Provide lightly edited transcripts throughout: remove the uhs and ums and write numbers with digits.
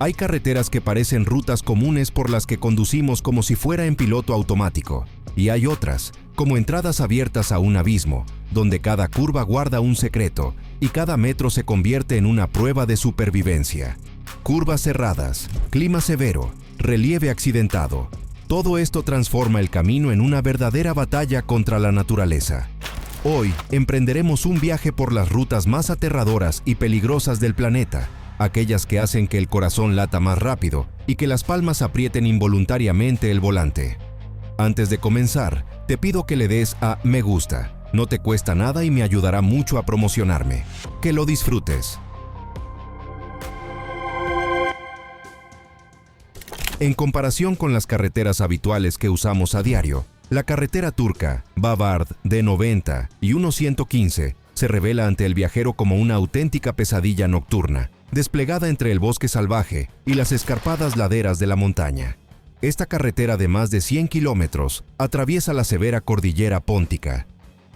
Hay carreteras que parecen rutas comunes por las que conducimos como si fuera en piloto automático, y hay otras, como entradas abiertas a un abismo, donde cada curva guarda un secreto y cada metro se convierte en una prueba de supervivencia. Curvas cerradas, clima severo, relieve accidentado. Todo esto transforma el camino en una verdadera batalla contra la naturaleza. Hoy emprenderemos un viaje por las rutas más aterradoras y peligrosas del planeta, aquellas que hacen que el corazón lata más rápido y que las palmas aprieten involuntariamente el volante. Antes de comenzar, te pido que le des a me gusta. No te cuesta nada y me ayudará mucho a promocionarme. Que lo disfrutes. En comparación con las carreteras habituales que usamos a diario, la carretera turca, Bavard D90 y 115 se revela ante el viajero como una auténtica pesadilla nocturna, desplegada entre el bosque salvaje y las escarpadas laderas de la montaña. Esta carretera de más de 100 kilómetros atraviesa la severa cordillera póntica.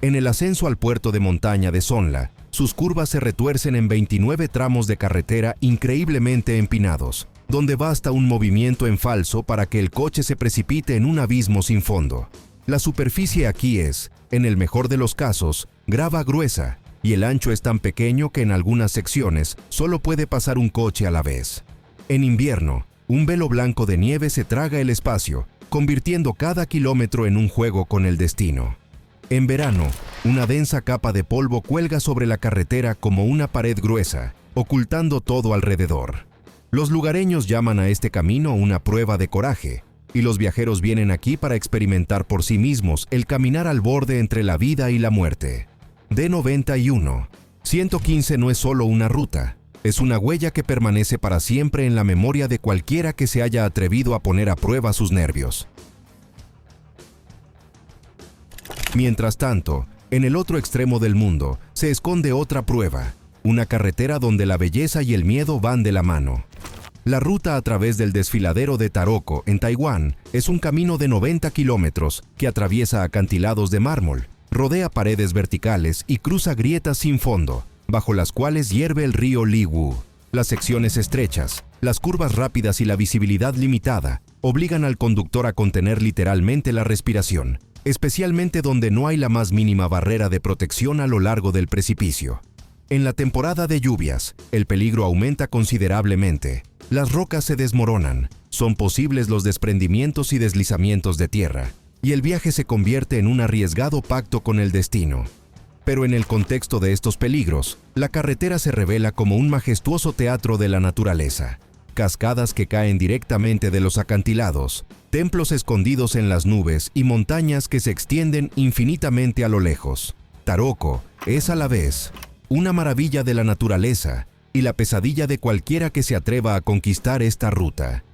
En el ascenso al puerto de montaña de Sonla, sus curvas se retuercen en 29 tramos de carretera increíblemente empinados, donde basta un movimiento en falso para que el coche se precipite en un abismo sin fondo. La superficie aquí es, en el mejor de los casos, grava gruesa, y el ancho es tan pequeño que en algunas secciones solo puede pasar un coche a la vez. En invierno, un velo blanco de nieve se traga el espacio, convirtiendo cada kilómetro en un juego con el destino. En verano, una densa capa de polvo cuelga sobre la carretera como una pared gruesa, ocultando todo alrededor. Los lugareños llaman a este camino una prueba de coraje, y los viajeros vienen aquí para experimentar por sí mismos el caminar al borde entre la vida y la muerte. D91. 115 no es solo una ruta, es una huella que permanece para siempre en la memoria de cualquiera que se haya atrevido a poner a prueba sus nervios. Mientras tanto, en el otro extremo del mundo se esconde otra prueba, una carretera donde la belleza y el miedo van de la mano. La ruta a través del desfiladero de Taroko, en Taiwán, es un camino de 90 kilómetros que atraviesa acantilados de mármol, rodea paredes verticales y cruza grietas sin fondo, bajo las cuales hierve el río Liwu. Las secciones estrechas, las curvas rápidas y la visibilidad limitada obligan al conductor a contener literalmente la respiración, especialmente donde no hay la más mínima barrera de protección a lo largo del precipicio. En la temporada de lluvias, el peligro aumenta considerablemente. Las rocas se desmoronan, son posibles los desprendimientos y deslizamientos de tierra, y el viaje se convierte en un arriesgado pacto con el destino. Pero en el contexto de estos peligros, la carretera se revela como un majestuoso teatro de la naturaleza. Cascadas que caen directamente de los acantilados, templos escondidos en las nubes y montañas que se extienden infinitamente a lo lejos. Taroko es a la vez una maravilla de la naturaleza y la pesadilla de cualquiera que se atreva a conquistar esta ruta.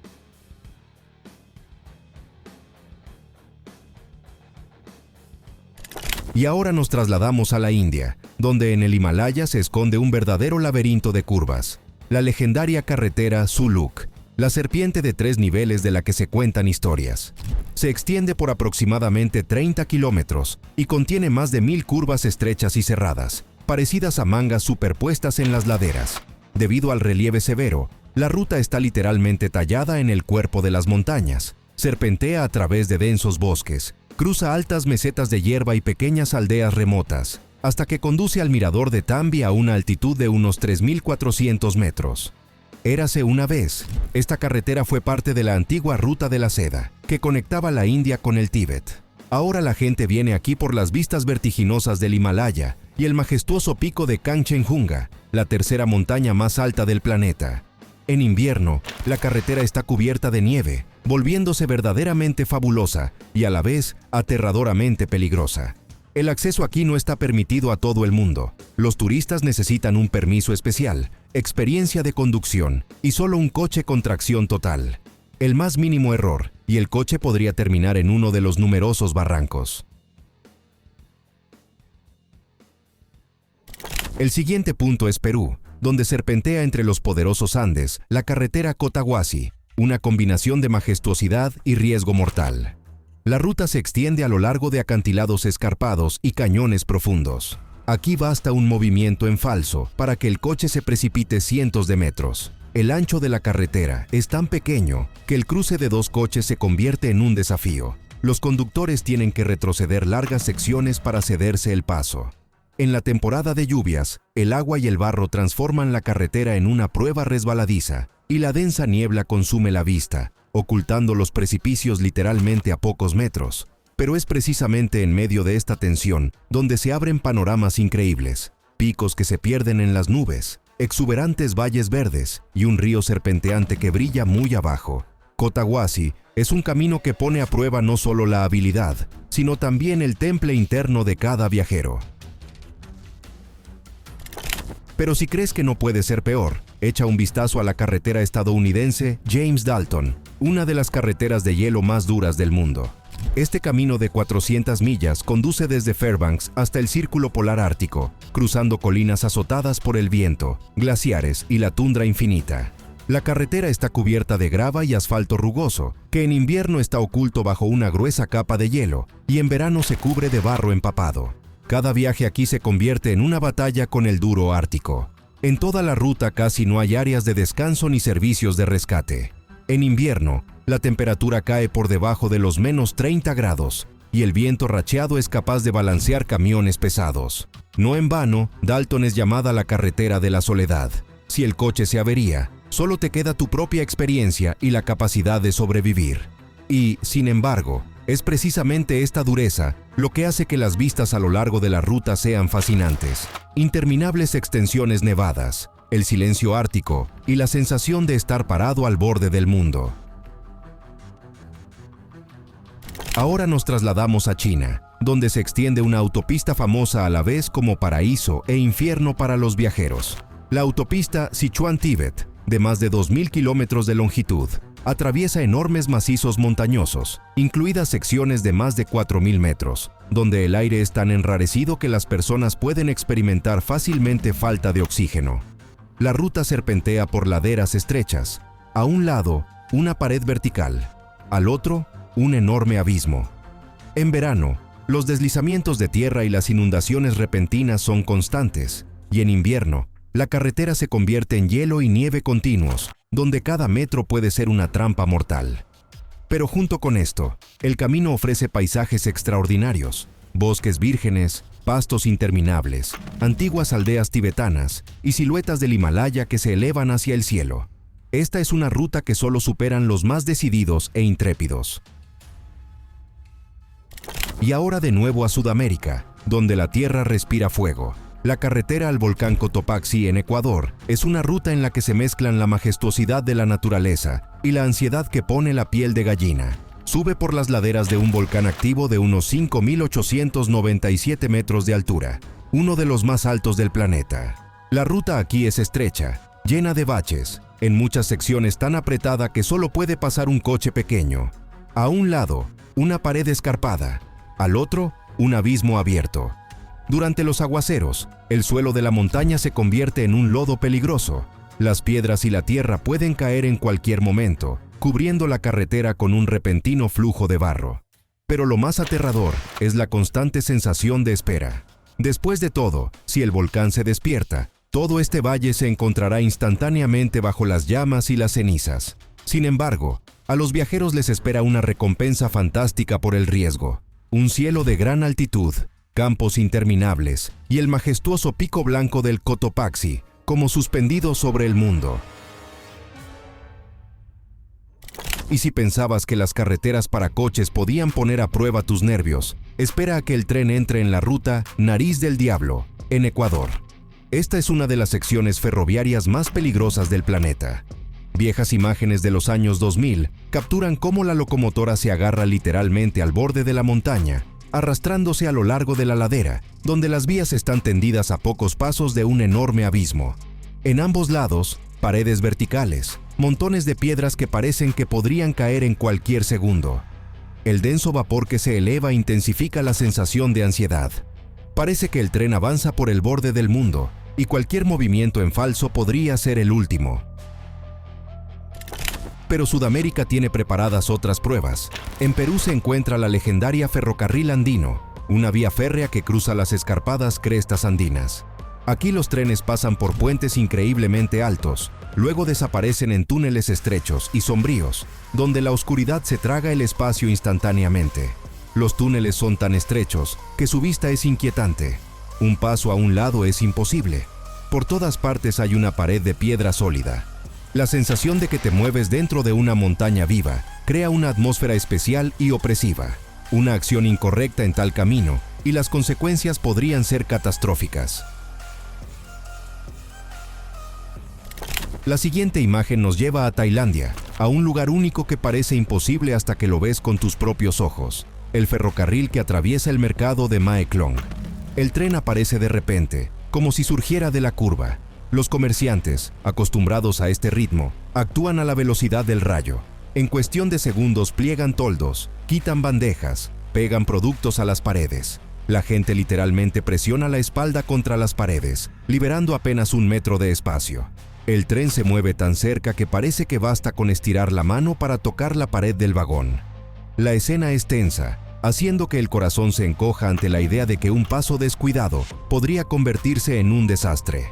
Y ahora nos trasladamos a la India, donde en el Himalaya se esconde un verdadero laberinto de curvas. La legendaria carretera Suluk, la serpiente de 3 niveles de la que se cuentan historias. Se extiende por aproximadamente 30 kilómetros y contiene más de 1000 curvas estrechas y cerradas, parecidas a mangas superpuestas en las laderas. Debido al relieve severo, la ruta está literalmente tallada en el cuerpo de las montañas, serpentea a través de densos bosques, cruza altas mesetas de hierba y pequeñas aldeas remotas, hasta que conduce al mirador de Tambi a una altitud de unos 3.400 metros. Érase una vez, esta carretera fue parte de la antigua Ruta de la Seda, que conectaba la India con el Tíbet. Ahora la gente viene aquí por las vistas vertiginosas del Himalaya y el majestuoso pico de Kanchenjunga, la tercera montaña más alta del planeta. En invierno, la carretera está cubierta de nieve, volviéndose verdaderamente fabulosa y a la vez aterradoramente peligrosa. El acceso aquí no está permitido a todo el mundo. Los turistas necesitan un permiso especial, experiencia de conducción y solo un coche con tracción total. El más mínimo error y el coche podría terminar en uno de los numerosos barrancos. El siguiente punto es Perú, donde serpentea entre los poderosos Andes la carretera Cotahuasi, una combinación de majestuosidad y riesgo mortal. La ruta se extiende a lo largo de acantilados escarpados y cañones profundos. Aquí basta un movimiento en falso para que el coche se precipite cientos de metros. el ancho de la carretera es tan pequeño que el cruce de dos coches se convierte en un desafío. Los conductores tienen que retroceder largas secciones para cederse el paso. En la temporada de lluvias, el agua y el barro transforman la carretera en una prueba resbaladiza y la densa niebla consume la vista, ocultando los precipicios literalmente a pocos metros. Pero es precisamente en medio de esta tensión donde se abren panoramas increíbles, picos que se pierden en las nubes, exuberantes valles verdes y un río serpenteante que brilla muy abajo. Cotahuasi es un camino que pone a prueba no solo la habilidad, sino también el temple interno de cada viajero. Pero si crees que no puede ser peor, echa un vistazo a la carretera estadounidense James Dalton, una de las carreteras de hielo más duras del mundo. Este camino de 400 millas conduce desde Fairbanks hasta el Círculo Polar Ártico, cruzando colinas azotadas por el viento, glaciares y la tundra infinita. La carretera está cubierta de grava y asfalto rugoso, que en invierno está oculto bajo una gruesa capa de hielo y en verano se cubre de barro empapado. Cada viaje aquí se convierte en una batalla con el duro Ártico. En toda la ruta casi no hay áreas de descanso ni servicios de rescate. En invierno, la temperatura cae por debajo de los menos 30 grados y el viento racheado es capaz de balancear camiones pesados. No en vano, Dalton es llamada la carretera de la soledad. Si el coche se avería, solo te queda tu propia experiencia y la capacidad de sobrevivir. Y, sin embargo, es precisamente esta dureza lo que hace que las vistas a lo largo de la ruta sean fascinantes. Interminables extensiones nevadas, el silencio ártico y la sensación de estar parado al borde del mundo. Ahora nos trasladamos a China, donde se extiende una autopista famosa a la vez como paraíso e infierno para los viajeros. La autopista Sichuan-Tíbet, de más de 2.000 kilómetros de longitud, atraviesa enormes macizos montañosos, incluidas secciones de más de 4.000 metros, donde el aire es tan enrarecido que las personas pueden experimentar fácilmente falta de oxígeno. La ruta serpentea por laderas estrechas, a un lado, una pared vertical, al otro, un enorme abismo. En verano, los deslizamientos de tierra y las inundaciones repentinas son constantes, y en invierno, la carretera se convierte en hielo y nieve continuos, donde cada metro puede ser una trampa mortal. Pero junto con esto, el camino ofrece paisajes extraordinarios, bosques vírgenes, pastos interminables, antiguas aldeas tibetanas y siluetas del Himalaya que se elevan hacia el cielo. Esta es una ruta que solo superan los más decididos e intrépidos. Y ahora de nuevo a Sudamérica, donde la tierra respira fuego. La carretera al volcán Cotopaxi en Ecuador es una ruta en la que se mezclan la majestuosidad de la naturaleza y la ansiedad que pone la piel de gallina. Sube por las laderas de un volcán activo de unos 5.897 metros de altura, uno de los más altos del planeta. La ruta aquí es estrecha, llena de baches, en muchas secciones tan apretada que solo puede pasar un coche pequeño. A un lado, una pared escarpada, al otro, un abismo abierto. Durante los aguaceros, el suelo de la montaña se convierte en un lodo peligroso. Las piedras y la tierra pueden caer en cualquier momento, cubriendo la carretera con un repentino flujo de barro. Pero lo más aterrador es la constante sensación de espera. Después de todo, si el volcán se despierta, todo este valle se encontrará instantáneamente bajo las llamas y las cenizas. Sin embargo, a los viajeros les espera una recompensa fantástica por el riesgo. Un cielo de gran altitud, campos interminables y el majestuoso pico blanco del Cotopaxi, como suspendido sobre el mundo. Y si pensabas que las carreteras para coches podían poner a prueba tus nervios, espera a que el tren entre en la ruta Nariz del Diablo, en Ecuador. Esta es una de las secciones ferroviarias más peligrosas del planeta. Viejas imágenes de los años 2000 capturan cómo la locomotora se agarra literalmente al borde de la montaña, arrastrándose a lo largo de la ladera, donde las vías están tendidas a pocos pasos de un enorme abismo. En ambos lados, paredes verticales, montones de piedras que parecen que podrían caer en cualquier segundo. El denso vapor que se eleva intensifica la sensación de ansiedad. Parece que el tren avanza por el borde del mundo, y cualquier movimiento en falso podría ser el último. Pero Sudamérica tiene preparadas otras pruebas. En Perú se encuentra la legendaria Ferrocarril Andino, una vía férrea que cruza las escarpadas crestas andinas. Aquí los trenes pasan por puentes increíblemente altos, luego desaparecen en túneles estrechos y sombríos, donde la oscuridad se traga el espacio instantáneamente. Los túneles son tan estrechos que su vista es inquietante. Un paso a un lado es imposible. Por todas partes hay una pared de piedra sólida. La sensación de que te mueves dentro de una montaña viva crea una atmósfera especial y opresiva. Una acción incorrecta en tal camino y las consecuencias podrían ser catastróficas. La siguiente imagen nos lleva a Tailandia, a un lugar único que parece imposible hasta que lo ves con tus propios ojos, el ferrocarril que atraviesa el mercado de Mae Klong. El tren aparece de repente, como si surgiera de la curva. Los comerciantes, acostumbrados a este ritmo, actúan a la velocidad del rayo. En cuestión de segundos pliegan toldos, quitan bandejas, pegan productos a las paredes. La gente literalmente presiona la espalda contra las paredes, liberando apenas 1 metro de espacio. El tren se mueve tan cerca que parece que basta con estirar la mano para tocar la pared del vagón. La escena es tensa, haciendo que el corazón se encoja ante la idea de que un paso descuidado podría convertirse en un desastre.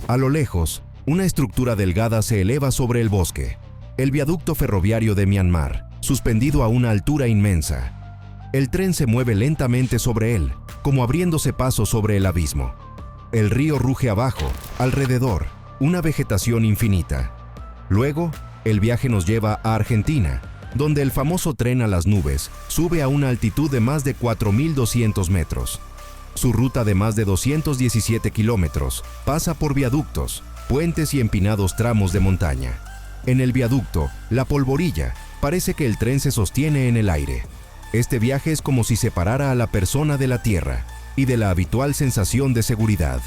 A lo lejos, una estructura delgada se eleva sobre el bosque, el viaducto ferroviario de Myanmar, suspendido a una altura inmensa. El tren se mueve lentamente sobre él, como abriéndose paso sobre el abismo. El río ruge abajo, alrededor, una vegetación infinita. Luego, el viaje nos lleva a Argentina, donde el famoso tren a las nubes sube a una altitud de más de 4.200 metros. Su ruta de más de 217 kilómetros pasa por viaductos, puentes y empinados tramos de montaña. En el viaducto, la polvorilla, parece que el tren se sostiene en el aire. Este viaje es como si separara a la persona de la tierra y de la habitual sensación de seguridad.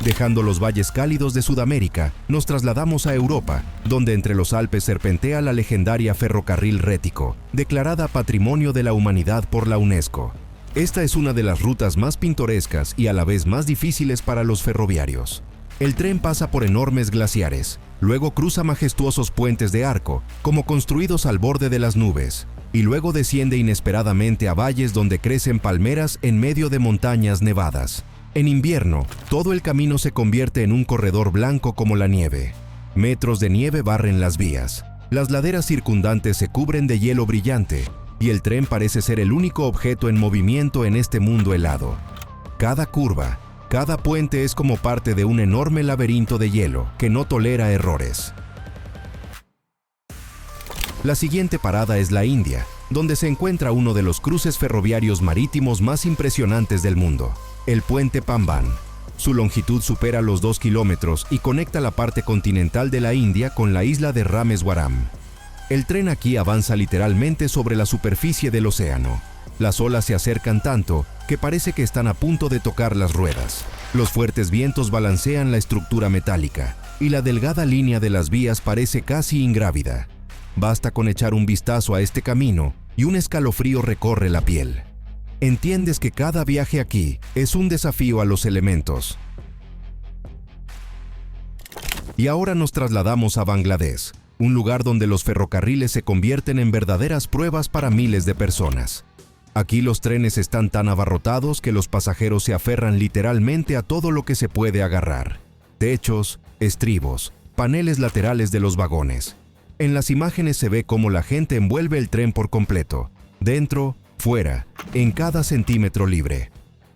Dejando los valles cálidos de Sudamérica, nos trasladamos a Europa, donde entre los Alpes serpentea la legendaria ferrocarril Rético, declarada Patrimonio de la Humanidad por la UNESCO. Esta es una de las rutas más pintorescas y a la vez más difíciles para los ferroviarios. El tren pasa por enormes glaciares, luego cruza majestuosos puentes de arco, como construidos al borde de las nubes, y luego desciende inesperadamente a valles donde crecen palmeras en medio de montañas nevadas. En invierno, todo el camino se convierte en un corredor blanco como la nieve. Metros de nieve barren las vías. Las laderas circundantes se cubren de hielo brillante, y el tren parece ser el único objeto en movimiento en este mundo helado. Cada curva, cada puente es como parte de un enorme laberinto de hielo que no tolera errores. La siguiente parada es la India, donde se encuentra uno de los cruces ferroviarios marítimos más impresionantes del mundo, el puente Pamban. Su longitud supera los 2 kilómetros y conecta la parte continental de la India con la isla de Rameswaram. El tren aquí avanza literalmente sobre la superficie del océano. Las olas se acercan tanto que parece que están a punto de tocar las ruedas. Los fuertes vientos balancean la estructura metálica y la delgada línea de las vías parece casi ingrávida. Basta con echar un vistazo a este camino y un escalofrío recorre la piel. Entiendes que cada viaje aquí es un desafío a los elementos. Y ahora nos trasladamos a Bangladesh, un lugar donde los ferrocarriles se convierten en verdaderas pruebas para miles de personas. Aquí los trenes están tan abarrotados que los pasajeros se aferran literalmente a todo lo que se puede agarrar. Techos, estribos, paneles laterales de los vagones. En las imágenes se ve cómo la gente envuelve el tren por completo, dentro, fuera, en cada centímetro libre.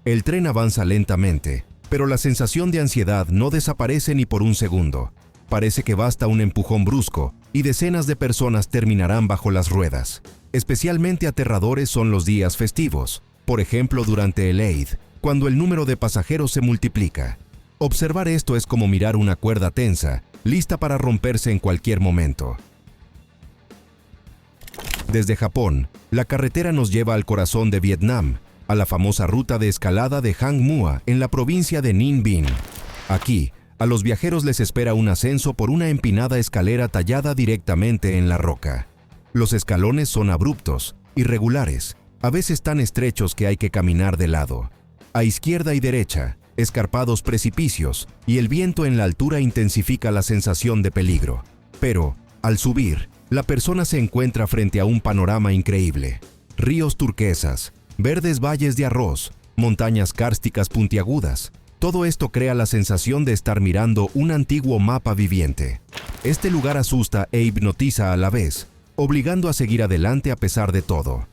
El tren avanza lentamente, pero la sensación de ansiedad no desaparece ni por un segundo. Parece que basta un empujón brusco y decenas de personas terminarán bajo las ruedas. Especialmente aterradores son los días festivos, por ejemplo durante el Eid, cuando el número de pasajeros se multiplica. Observar esto es como mirar una cuerda tensa, lista para romperse en cualquier momento. Desde Japón, la carretera nos lleva al corazón de Vietnam, a la famosa ruta de escalada de Hang Mua en la provincia de Ninh Binh. Aquí, a los viajeros les espera un ascenso por una empinada escalera tallada directamente en la roca. Los escalones son abruptos, irregulares, a veces tan estrechos que hay que caminar de lado. A izquierda y derecha, escarpados precipicios, y el viento en la altura intensifica la sensación de peligro. Pero, al subir, la persona se encuentra frente a un panorama increíble. Ríos turquesas, verdes valles de arroz, montañas kársticas puntiagudas. Todo esto crea la sensación de estar mirando un antiguo mapa viviente. Este lugar asusta e hipnotiza a la vez, obligando a seguir adelante a pesar de todo.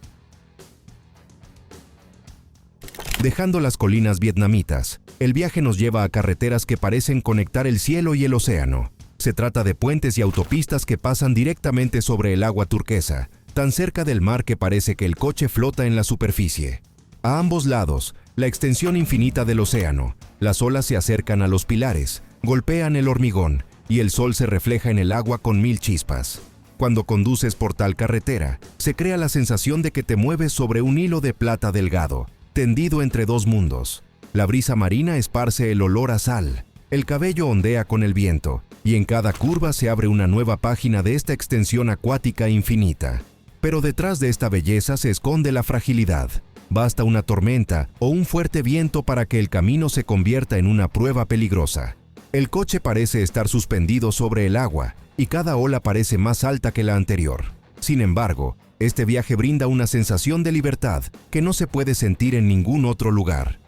Dejando las colinas vietnamitas, el viaje nos lleva a carreteras que parecen conectar el cielo y el océano. Se trata de puentes y autopistas que pasan directamente sobre el agua turquesa, tan cerca del mar que parece que el coche flota en la superficie. A ambos lados, la extensión infinita del océano. Las olas se acercan a los pilares, golpean el hormigón y el sol se refleja en el agua con 1000 chispas. Cuando conduces por tal carretera, se crea la sensación de que te mueves sobre un hilo de plata delgado, tendido entre dos mundos. La brisa marina esparce el olor a sal, el cabello ondea con el viento, y en cada curva se abre una nueva página de esta extensión acuática infinita. Pero detrás de esta belleza se esconde la fragilidad. Basta una tormenta o un fuerte viento para que el camino se convierta en una prueba peligrosa. El coche parece estar suspendido sobre el agua, y cada ola parece más alta que la anterior. Sin embargo, este viaje brinda una sensación de libertad que no se puede sentir en ningún otro lugar.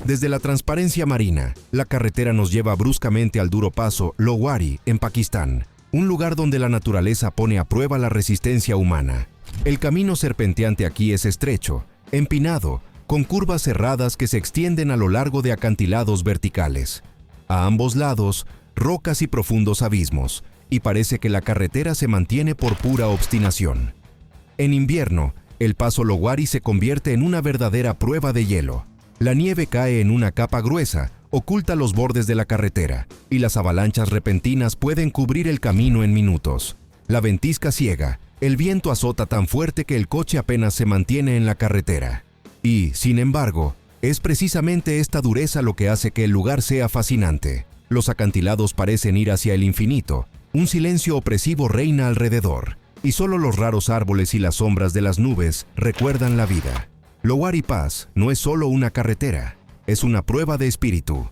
Desde la transparencia marina, la carretera nos lleva bruscamente al duro paso Lowari, en Pakistán, un lugar donde la naturaleza pone a prueba la resistencia humana. El camino serpenteante aquí es estrecho, empinado, con curvas cerradas que se extienden a lo largo de acantilados verticales. A ambos lados, rocas y profundos abismos, y parece que la carretera se mantiene por pura obstinación. En invierno, el paso Lowari se convierte en una verdadera prueba de hielo. La nieve cae en una capa gruesa, oculta los bordes de la carretera, y las avalanchas repentinas pueden cubrir el camino en minutos. La ventisca ciega, el viento azota tan fuerte que el coche apenas se mantiene en la carretera. Y, sin embargo, es precisamente esta dureza lo que hace que el lugar sea fascinante. Los acantilados parecen ir hacia el infinito, un silencio opresivo reina alrededor, y solo los raros árboles y las sombras de las nubes recuerdan la vida. Lowari Pass no es solo una carretera, es una prueba de espíritu.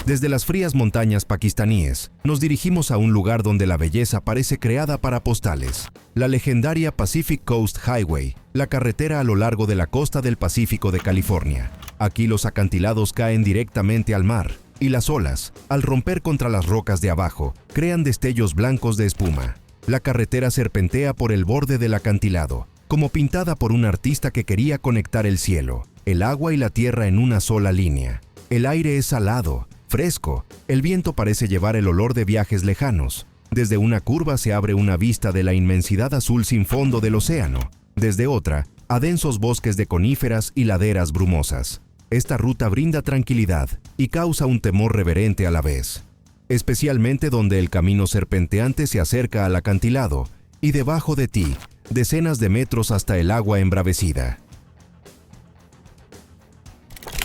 Desde las frías montañas pakistaníes, nos dirigimos a un lugar donde la belleza parece creada para postales. La legendaria Pacific Coast Highway, la carretera a lo largo de la costa del Pacífico de California. Aquí los acantilados caen directamente al mar, y las olas, al romper contra las rocas de abajo, crean destellos blancos de espuma. La carretera serpentea por el borde del acantilado, como pintada por un artista que quería conectar el cielo, el agua y la tierra en una sola línea. El aire es salado, fresco, el viento parece llevar el olor de viajes lejanos. Desde una curva se abre una vista de la inmensidad azul sin fondo del océano, desde otra, a densos bosques de coníferas y laderas brumosas. Esta ruta brinda tranquilidad y causa un temor reverente a la vez, especialmente donde el camino serpenteante se acerca al acantilado y debajo de ti, decenas de metros hasta el agua embravecida.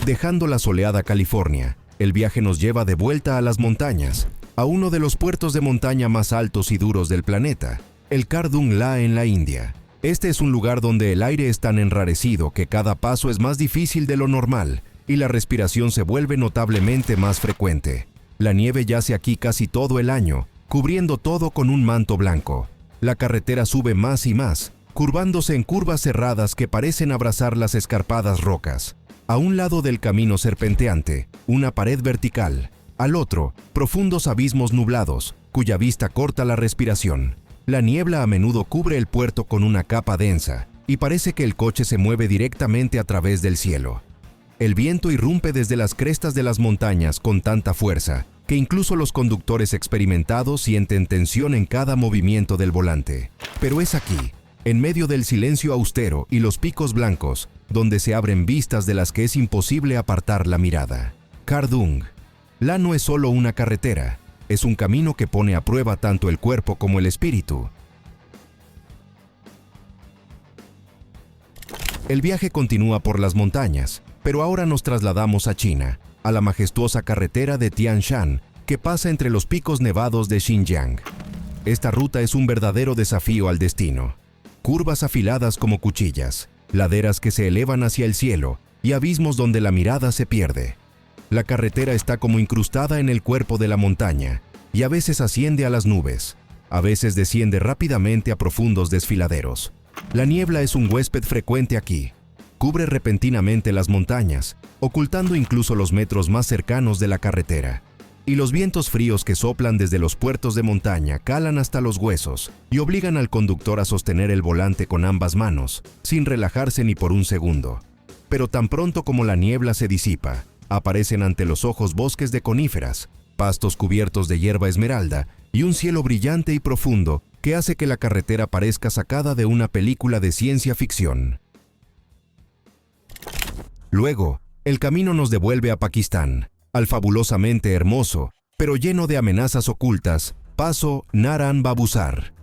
Dejando la soleada California, el viaje nos lleva de vuelta a las montañas, a uno de los puertos de montaña más altos y duros del planeta, el Khardung La en la India. Este es un lugar donde el aire es tan enrarecido que cada paso es más difícil de lo normal y la respiración se vuelve notablemente más frecuente. La nieve yace aquí casi todo el año, cubriendo todo con un manto blanco. La carretera sube más y más, curvándose en curvas cerradas que parecen abrazar las escarpadas rocas. A un lado del camino serpenteante, una pared vertical. Al otro, profundos abismos nublados, cuya vista corta la respiración. La niebla a menudo cubre el puerto con una capa densa, y parece que el coche se mueve directamente a través del cielo. El viento irrumpe desde las crestas de las montañas con tanta fuerza, que incluso los conductores experimentados sienten tensión en cada movimiento del volante. Pero es aquí, en medio del silencio austero y los picos blancos, donde se abren vistas de las que es imposible apartar la mirada. Khardung La no es solo una carretera, es un camino que pone a prueba tanto el cuerpo como el espíritu. El viaje continúa por las montañas, pero ahora nos trasladamos a China, a la majestuosa carretera de Tian Shan, que pasa entre los picos nevados de Xinjiang. Esta ruta es un verdadero desafío al destino. Curvas afiladas como cuchillas, laderas que se elevan hacia el cielo y abismos donde la mirada se pierde. La carretera está como incrustada en el cuerpo de la montaña y a veces asciende a las nubes, a veces desciende rápidamente a profundos desfiladeros. La niebla es un huésped frecuente aquí. Cubre repentinamente las montañas, ocultando incluso los metros más cercanos de la carretera. Y los vientos fríos que soplan desde los puertos de montaña calan hasta los huesos y obligan al conductor a sostener el volante con ambas manos, sin relajarse ni por un segundo. Pero tan pronto como la niebla se disipa, aparecen ante los ojos bosques de coníferas, pastos cubiertos de hierba esmeralda y un cielo brillante y profundo que hace que la carretera parezca sacada de una película de ciencia ficción. Luego, el camino nos devuelve a Pakistán, al fabulosamente hermoso, pero lleno de amenazas ocultas, paso Naran Babusar.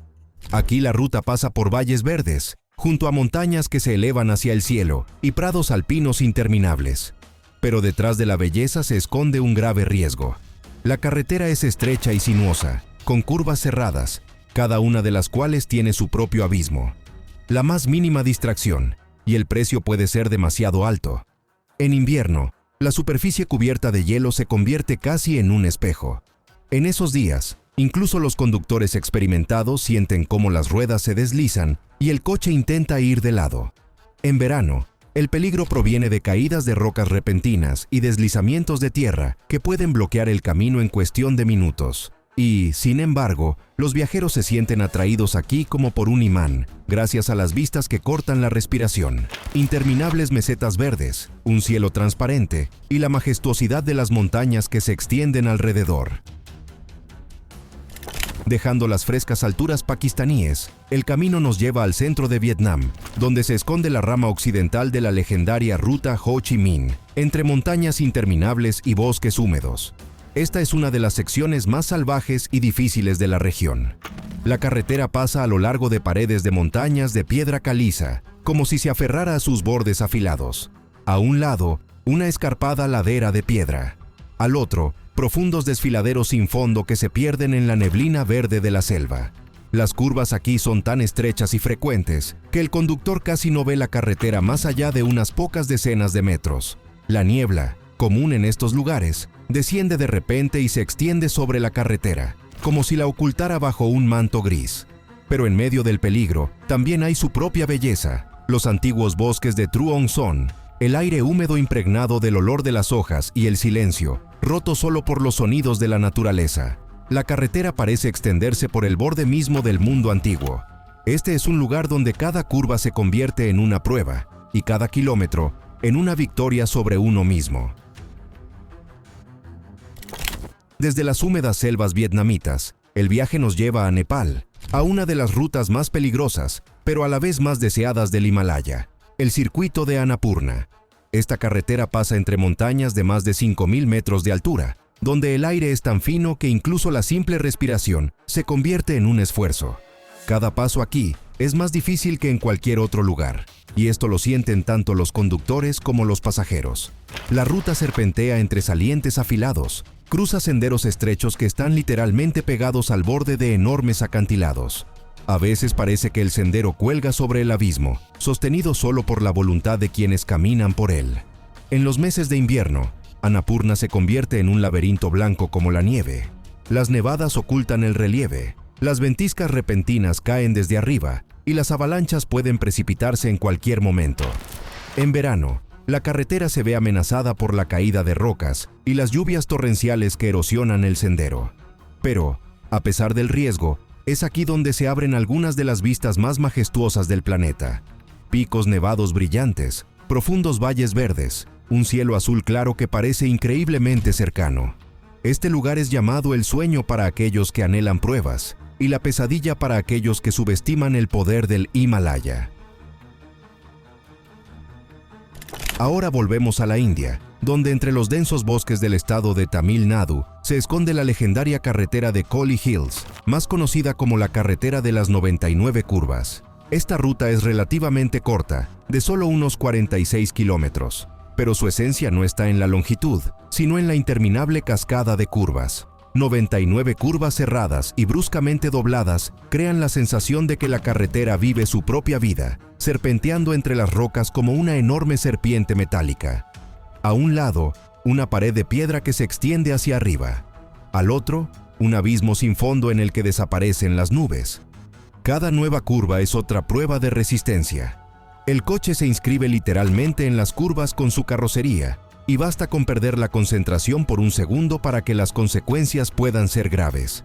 Aquí la ruta pasa por valles verdes, junto a montañas que se elevan hacia el cielo y prados alpinos interminables. Pero detrás de la belleza se esconde un grave riesgo. La carretera es estrecha y sinuosa, con curvas cerradas, cada una de las cuales tiene su propio abismo. La más mínima distracción, y el precio puede ser demasiado alto. En invierno, la superficie cubierta de hielo se convierte casi en un espejo. En esos días, incluso los conductores experimentados sienten cómo las ruedas se deslizan y el coche intenta ir de lado. En verano, el peligro proviene de caídas de rocas repentinas y deslizamientos de tierra que pueden bloquear el camino en cuestión de minutos. Y, sin embargo, los viajeros se sienten atraídos aquí como por un imán, gracias a las vistas que cortan la respiración. Interminables mesetas verdes, un cielo transparente y la majestuosidad de las montañas que se extienden alrededor. Dejando las frescas alturas pakistaníes, el camino nos lleva al centro de Vietnam, donde se esconde la rama occidental de la legendaria ruta Ho Chi Minh, entre montañas interminables y bosques húmedos. Esta es una de las secciones más salvajes y difíciles de la región. La carretera pasa a lo largo de paredes de montañas de piedra caliza, como si se aferrara a sus bordes afilados. A un lado, una escarpada ladera de piedra. Al otro, profundos desfiladeros sin fondo que se pierden en la neblina verde de la selva. Las curvas aquí son tan estrechas y frecuentes que el conductor casi no ve la carretera más allá de unas pocas decenas de metros. La niebla, común en estos lugares, desciende de repente y se extiende sobre la carretera, como si la ocultara bajo un manto gris. Pero en medio del peligro, también hay su propia belleza, los antiguos bosques de Truong Son, el aire húmedo impregnado del olor de las hojas y el silencio, roto solo por los sonidos de la naturaleza. La carretera parece extenderse por el borde mismo del mundo antiguo. Este es un lugar donde cada curva se convierte en una prueba, y cada kilómetro en una victoria sobre uno mismo. Desde las húmedas selvas vietnamitas, el viaje nos lleva a Nepal, a una de las rutas más peligrosas, pero a la vez más deseadas del Himalaya, el circuito de Annapurna. Esta carretera pasa entre montañas de más de 5.000 metros de altura, donde el aire es tan fino que incluso la simple respiración se convierte en un esfuerzo. Cada paso aquí es más difícil que en cualquier otro lugar, y esto lo sienten tanto los conductores como los pasajeros. La ruta serpentea entre salientes afilados, cruza senderos estrechos que están literalmente pegados al borde de enormes acantilados. A veces parece que el sendero cuelga sobre el abismo, sostenido solo por la voluntad de quienes caminan por él. En los meses de invierno, Annapurna se convierte en un laberinto blanco como la nieve. Las nevadas ocultan el relieve, las ventiscas repentinas caen desde arriba y las avalanchas pueden precipitarse en cualquier momento. En verano, la carretera se ve amenazada por la caída de rocas y las lluvias torrenciales que erosionan el sendero. Pero, a pesar del riesgo, es aquí donde se abren algunas de las vistas más majestuosas del planeta. Picos nevados brillantes, profundos valles verdes, un cielo azul claro que parece increíblemente cercano. Este lugar es llamado el sueño para aquellos que anhelan pruebas y la pesadilla para aquellos que subestiman el poder del Himalaya. Ahora volvemos a la India, donde entre los densos bosques del estado de Tamil Nadu se esconde la legendaria carretera de Collie Hills, más conocida como la carretera de las 99 curvas. Esta ruta es relativamente corta, de solo unos 46 kilómetros, pero su esencia no está en la longitud, sino en la interminable cascada de curvas. 99 curvas cerradas y bruscamente dobladas crean la sensación de que la carretera vive su propia vida, serpenteando entre las rocas como una enorme serpiente metálica. A un lado, una pared de piedra que se extiende hacia arriba. Al otro, un abismo sin fondo en el que desaparecen las nubes. Cada nueva curva es otra prueba de resistencia. El coche se inscribe literalmente en las curvas con su carrocería, y basta con perder la concentración por un segundo para que las consecuencias puedan ser graves.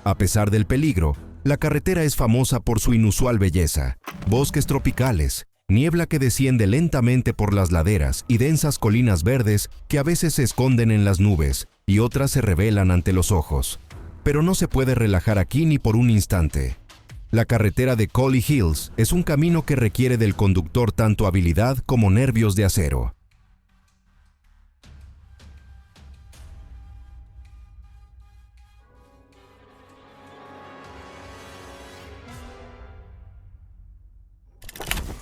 A pesar del peligro, la carretera es famosa por su inusual belleza: bosques tropicales, niebla que desciende lentamente por las laderas y densas colinas verdes que a veces se esconden en las nubes y otras se revelan ante los ojos. Pero no se puede relajar aquí ni por un instante. La carretera de Collie Hills es un camino que requiere del conductor tanto habilidad como nervios de acero.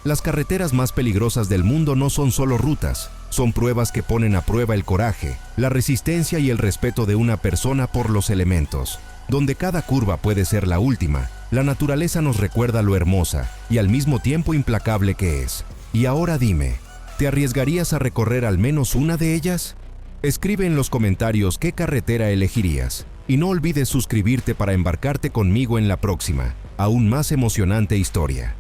Las carreteras más peligrosas del mundo no son solo rutas, son pruebas que ponen a prueba el coraje, la resistencia y el respeto de una persona por los elementos. Donde cada curva puede ser la última, la naturaleza nos recuerda lo hermosa y al mismo tiempo implacable que es. Y ahora dime, ¿te arriesgarías a recorrer al menos una de ellas? Escribe en los comentarios qué carretera elegirías. Y no olvides suscribirte para embarcarte conmigo en la próxima, aún más emocionante historia.